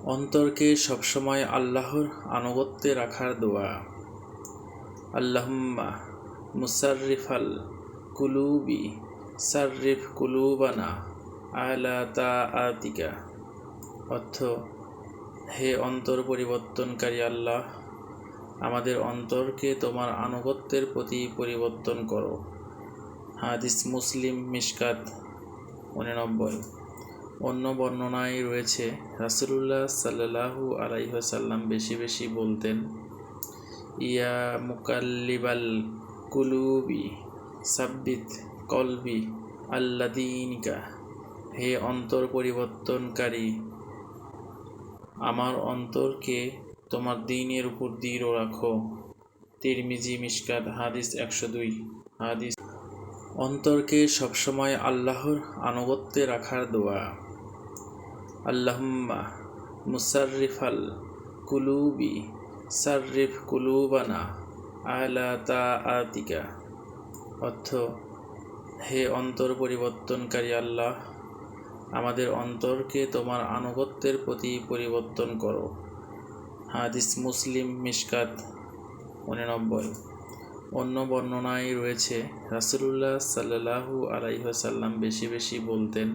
অন্তরকে সবসময় আল্লাহর আনুগত্যে রাখার দোয়া। আল্লাহুম্মা মুসাররিফাল কুলুবি সাররিফ কুলুবানা আলা তাআতিকা। অর্থ, হে অন্তর পরিবর্তনকারী আল্লাহ, আমাদের অন্তরকে তোমার আনুগত্যের প্রতি পরিবর্তন করো। হাদিস মুসলিম মিশকাত 89। অন্য বর্ণনায় রয়েছে, রাসূলুল্লাহ সাল্লাল্লাহু আলাইহি ওয়াসাল্লাম বেশি বেশি বলতেন, ইয়া মুকাল্লিবাল কুলুবি সাব্বিত কলবি আলা দীনিকা। হে অন্তর পরিবর্তনকারী, আমার অন্তরকে তোমার দ্বীনের উপর দৃঢ় রাখো। তিরমিজি মিশকাত হাদিস 102। হাদিস। অন্তরকে সবসময় আল্লাহর আনুগত্যে রাখার দোয়া। আল্লাহুম্মা মুসাররিফাল কুলুবি সাররিফ কুলুবানা আলা তাআতিকা। অর্থ, হে অন্তর পরিবর্তনকারী আল্লাহ, আমাদের অন্তরকে তোমার আনুগত্যের প্রতি পরিবর্তন করো। হাদিস মুসলিম মিশকাত 89। অন্য বর্ণনায় রয়েছে, রাসূলুল্লাহ সাল্লাল্লাহু আলাইহি ওয়াসাল্লাম বেশি বেশি বলতেন,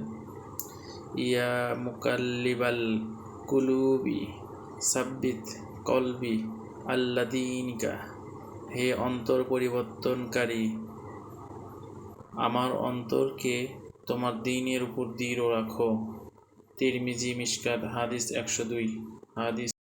ইয়া মুকাল্লিবাল কুলুবি সাব্বিত কলবি আলা দীনিকা। হে অন্তর পরিবর্তনকারী, আমার অন্তরকে তোমার দ্বীনের উপর দৃঢ় রাখো। তিরমিজি মিশকাত হাদিস 102। হাদিস।